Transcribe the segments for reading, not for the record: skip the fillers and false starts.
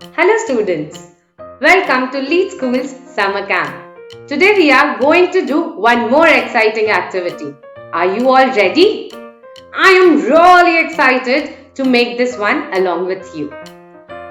Hello students, welcome to Lead School's summer camp. Today we are going to do one more exciting activity. Are you all ready? I am really excited to make this one along with you.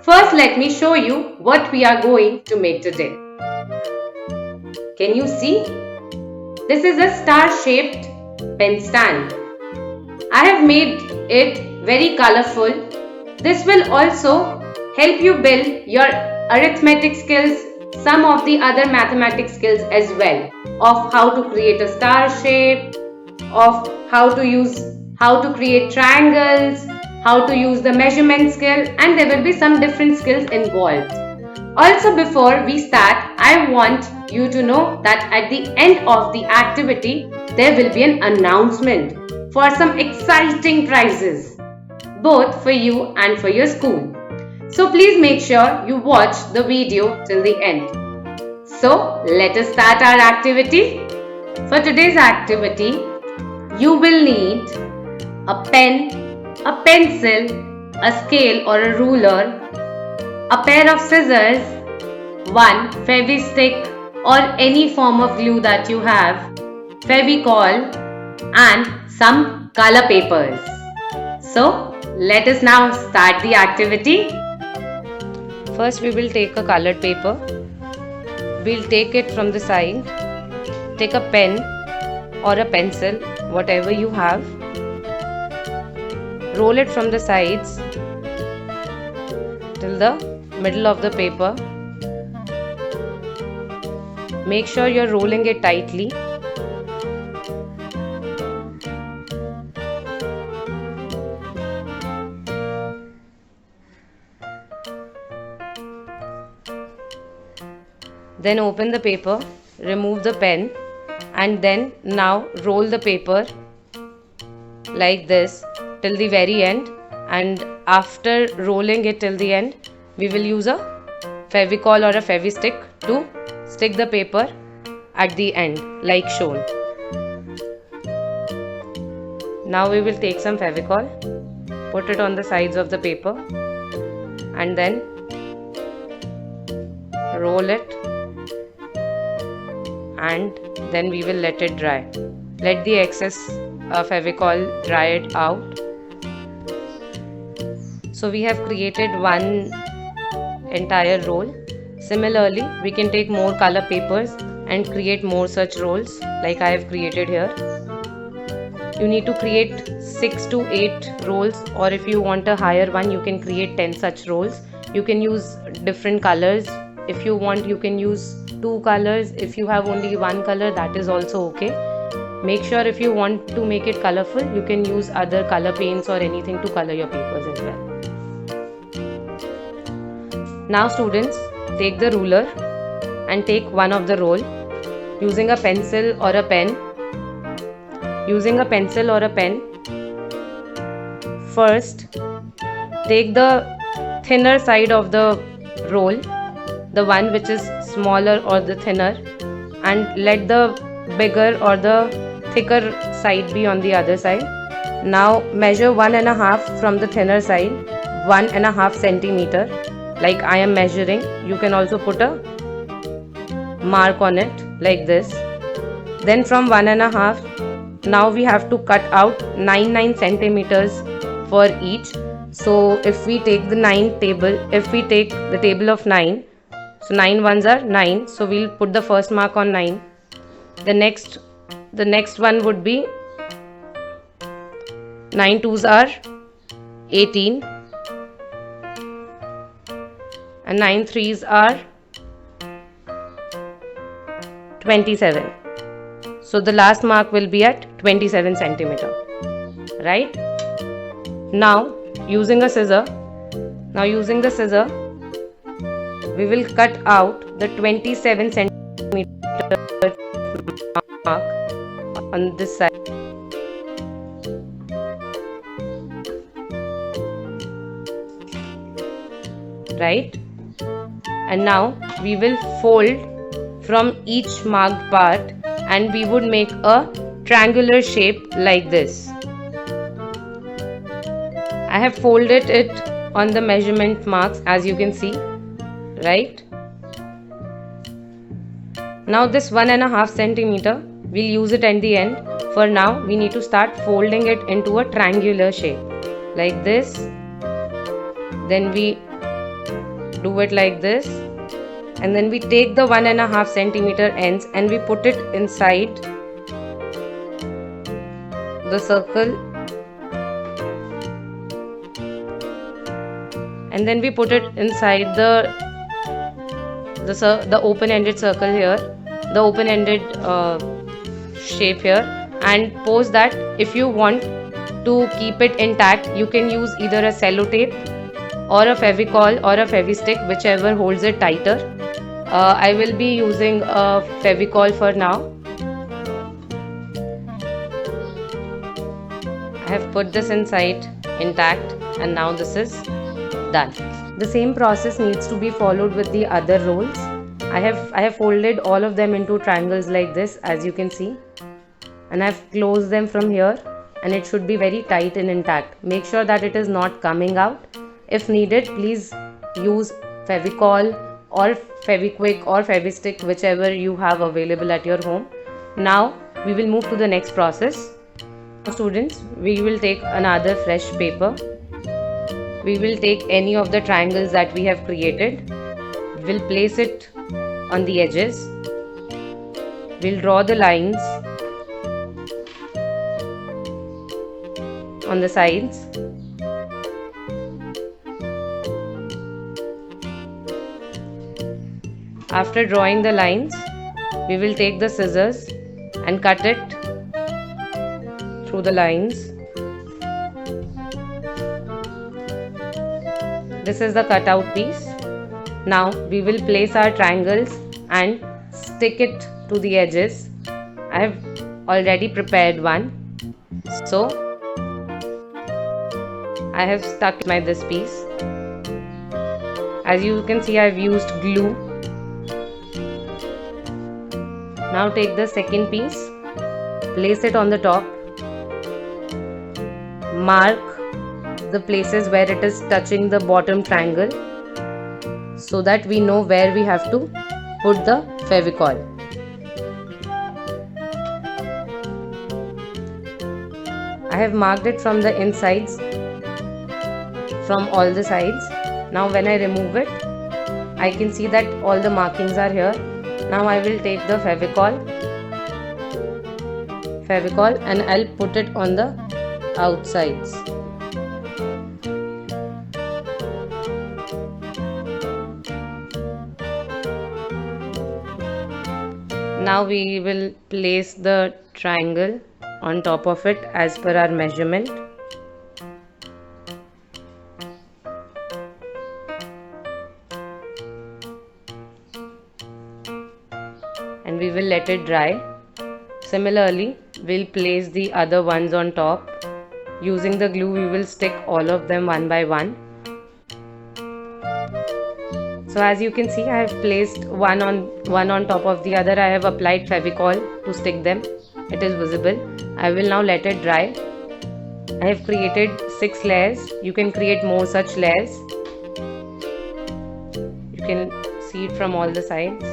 First let me show you what we are going to make today. Can you see? This is a star-shaped pen stand. I have made it very colorful. This will also help you build your arithmetic skills, some of the other mathematics skills as well, of how to create a star shape, of how to create triangles, how to use the measurement skill, and there will be some different skills involved. Also, before we start, I want you to know that at the end of the activity, there will be an announcement for some exciting prizes, both for you and for your school. So please make sure you watch the video till the end. So let us start our activity. For today's activity, you will need a pen, a pencil, a scale or a ruler, a pair of scissors, one Fevi-stick or any form of glue that you have, Fevicol, and some color papers. So let us now start the activity. First we will take a colored paper. We'll take it from the side. Take a pen or a pencil, whatever you have. Roll it from the sides till the middle of the paper. Make sure you're rolling it tightly. Then open the paper, remove the pen, and then now roll the paper like this till the very end. And after rolling it till the end, we will use a Fevicol or a Fevi-stick to stick the paper at the end like shown. Now we will take some Fevicol, put it on the sides of the paper, and then roll it, and then we will let it dry. Let the excess Fevicol dry it out. So we have created one entire roll. Similarly, we can take more color papers and create more such rolls like I have created here. You need to create 6 to 8 rolls, or if you want a higher one, you can create 10 such rolls. You can use different colors. If you want, you can use 2 colors. If you have only one color, that is also okay. Make sure if you want to make it colorful, you can use other color paints or anything to color your papers as well. Now students, take the ruler and take one of the roll using a pencil or a pen. Using a pencil or a pen, first take the thinner side of the roll, the one which is smaller or the thinner, and let the bigger or the thicker side be on the other side. Now measure 1.5 from the thinner side, 1.5 centimeter, like I am measuring. You can also put a mark on it like this. Then from 1.5, now we have to cut out 9 centimeters for each. So if we take the table of 9, so 9 ones are 9, so we'll put the first mark on 9. The next one would be 9 twos are 18, and 9 threes are 27. So the last mark will be at 27 centimeter, right? Now using the scissor, we will cut out the 27 centimeter mark on this side. Right? And now we will fold from each marked part, and we would make a triangular shape like this. I have folded it on the measurement marks, as you can see. right? Now this 1.5 centimeter, we'll use it at the end. For now, we need to start folding it into a triangular shape, like this. Then we do it like this, and then we take the 1.5 centimeter ends and we put it inside the circle, and then we put it inside the open-ended circle here, the open-ended shape here, and pose that. If you want to keep it intact, you can use either a sellotape or a fevicol or a fevistick, whichever holds it tighter. I will be using a fevicol for now. I have put this inside intact, and now this is done. The same process needs to be followed with the other rolls. I have folded all of them into triangles like this, as you can see, and I have closed them from here, and it should be very tight and intact. Make sure that it is not coming out. If needed, please use fevicol or fevikwik or fevistick, whichever you have available at your home. Now we will move to the next process. Students, we will take another fresh paper. We will take any of the triangles that we have created. We'll place it on the edges. We'll draw the lines on the sides. After drawing the lines, we will take the scissors and cut it through the lines. This is the cutout piece. Now we will place our triangles and stick it to the edges. I have already prepared one, so I have stuck this piece. As you can see, I have used glue. Now take the second piece, place it on the top, mark the places where it is touching the bottom triangle, so that we know where we have to put the fevicol. I have marked it from the insides, from all the sides. Now when I remove it, I can see that all the markings are here. Now I will take the fevicol and I'll put it on the outsides. Now we will place the triangle on top of it as per our measurement. And we will let it dry. Similarly, we'll place the other ones on top. Using the glue, we will stick all of them one by one. So as you can see, I have placed one on top of the other. I have applied fevicol to stick them. It is visible. I will now let it dry. I have created 6 layers. You can create more such layers. You can see it from all the sides.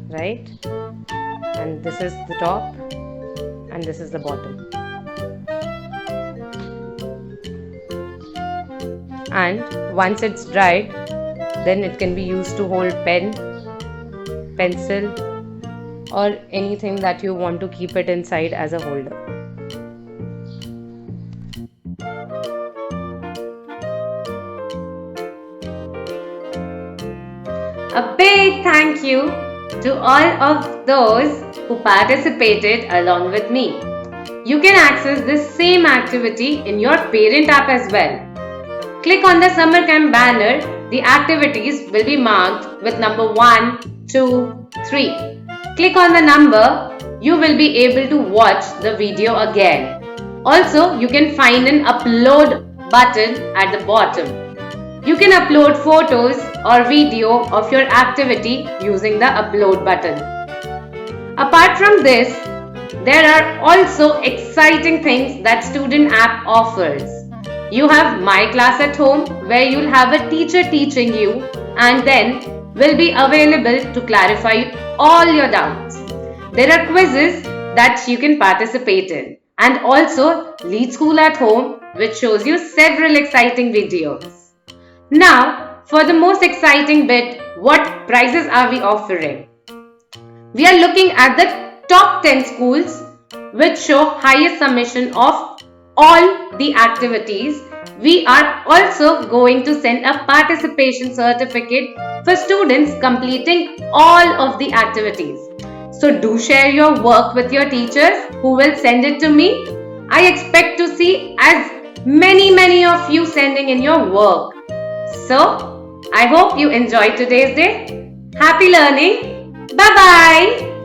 Right? And this is the top and this is the bottom. And once it's dried, then it can be used to hold pen, pencil, or anything that you want to keep it inside as a holder. A big thank you to all of those who participated along with me. You can access this same activity in your parent app as well. Click on the summer camp banner. The activities will be marked with number 1, 2, 3. Click on the number. You will be able to watch the video again. Also, you can find an upload button at the bottom. You can upload photos or video of your activity using the upload button. Apart from this, there are also exciting things that Student App offers. You have My Class at Home, where you'll have a teacher teaching you and then will be available to clarify all your doubts. There are quizzes that you can participate in, and also Lead School at Home, which shows you several exciting videos. Now, for the most exciting bit, what prizes are we offering? We are looking at the top 10 schools which show highest submission of all the activities. We are also going to send a participation certificate for students completing all of the activities. So do share your work with your teachers who will send it to me. I expect to see as many of you sending in your work. So I hope you enjoyed today's day. Happy learning. Bye bye.